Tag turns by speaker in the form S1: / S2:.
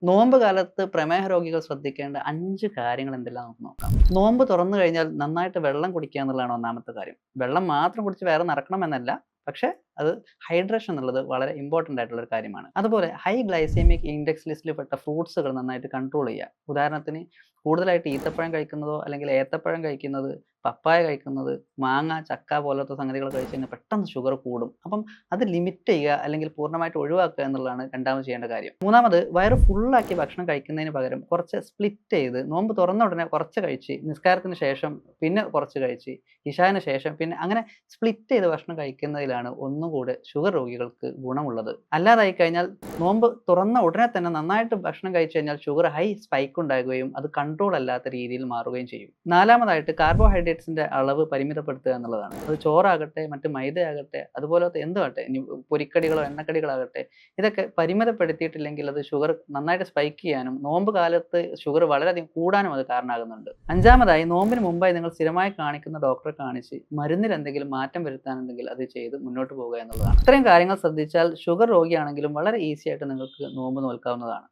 S1: നോമ്പ് കാലത്ത് പ്രമേഹ രോഗികൾ ശ്രദ്ധിക്കേണ്ട 5 കാര്യങ്ങൾ എന്തെല്ലാം നമുക്ക് നോക്കാം. നോമ്പ് തുറന്നു കഴിഞ്ഞാൽ നന്നായിട്ട് വെള്ളം കുടിക്കുക എന്നുള്ളതാണ് ഒന്നാമത്തെ കാര്യം. വെള്ളം മാത്രം കുടിച്ച് വയറ് നിറക്കണമെന്നല്ല. പക്ഷേ അത് ഹൈഡ്രേഷൻ എന്നുള്ളത് വളരെ ഇമ്പോർട്ടന്റ് ആയിട്ടുള്ള ഒരു കാര്യമാണ്. അതുപോലെ ഹൈ ഗ്ലൈസെമിക് ഇൻഡെക്സ് ലിസ്റ്റിൽ പെട്ട ഫ്രൂട്ട്സുകൾ നന്നായിട്ട് കൺട്രോൾ ചെയ്യുക. ഉദാഹരണത്തിന് കൂടുതലായിട്ട് ഈത്തപ്പഴം കഴിക്കുന്നതോ അല്ലെങ്കിൽ ഏത്തപ്പഴം കഴിക്കുന്നത്, പപ്പായ കഴിക്കുന്നത്, മാങ്ങ, ചക്ക പോലത്തെ സംഗതികൾ കഴിച്ച് കഴിഞ്ഞാൽ പെട്ടെന്ന് ഷുഗർ കൂടും. അപ്പം അത് ലിമിറ്റ് ചെയ്യുക അല്ലെങ്കിൽ പൂർണ്ണമായിട്ട് ഒഴിവാക്കുക എന്നുള്ളതാണ് രണ്ടാമത് ചെയ്യേണ്ട കാര്യം. മൂന്നാമത് വയറ് ഫുള്ളാക്കി ഭക്ഷണം കഴിക്കുന്നതിന് പകരം കുറച്ച് സ്പ്ലിറ്റ് ചെയ്ത് നോമ്പ് തുറന്ന ഉടനെ കുറച്ച് കഴിച്ച്, നിസ്കാരത്തിന് ശേഷം പിന്നെ കുറച്ച് കഴിച്ച്, ഇശാന് ശേഷം പിന്നെ അങ്ങനെ സ്പ്ലിറ്റ് ചെയ്ത് ഭക്ഷണം കഴിക്കുന്നതിലാണ് ഒന്നുകൂടെ ഷുഗർ രോഗികൾക്ക് ഗുണമുള്ളത്. അല്ലാതായി കഴിഞ്ഞാൽ നോമ്പ് തുറന്ന ഉടനെ തന്നെ നന്നായിട്ട് ഭക്ഷണം കഴിച്ചു കഴിഞ്ഞാൽ ഷുഗർ ഹൈ സ്പൈക്ക് ഉണ്ടാകുകയും അത് കൺട്രോൾ അല്ലാത്ത രീതിയിൽ മാറുകയും ചെയ്യും. നാലാമതായിട്ട് കാർബോഹൈഡ്രേറ്റ്സിന്റെ അളവ് പരിമിതപ്പെടുത്തുക എന്നുള്ളതാണ്. അത് ചോറാകട്ടെ, മറ്റ് മൈദയാകട്ടെ, അതുപോലത്തെ എന്തുമാകട്ടെ, ഇനി പൊരിക്കടികളോ എണ്ണക്കടികളാകട്ടെ, ഇതൊക്കെ പരിമിതപ്പെടുത്തിയിട്ടില്ലെങ്കിൽ അത് ഷുഗർ നന്നായിട്ട് സ്പൈക്ക് ചെയ്യാനും നോമ്പ് കാലത്ത് ഷുഗർ വളരെയധികം കൂടാനും അത് കാരണമാകുന്നുണ്ട്. അഞ്ചാമതായി നോമ്പിന് മുമ്പായി നിങ്ങൾ സ്ഥിരമായി കാണിക്കുന്ന ഡോക്ടറെ കാണിച്ച് മരുന്നിൽ എന്തെങ്കിലും മാറ്റം വരുത്താനുണ്ടെങ്കിൽ അത് ചെയ്ത് മുന്നോട്ട് പോകുക എന്നുള്ളതാണ്. ഇത്രയും കാര്യങ്ങൾ ശ്രദ്ധിച്ചാൽ ഷുഗർ രോഗിയാണെങ്കിലും വളരെ ഈസി ആയിട്ട് നിങ്ങൾക്ക് നോമ്പ് നോൽക്കാവുന്നതാണ്.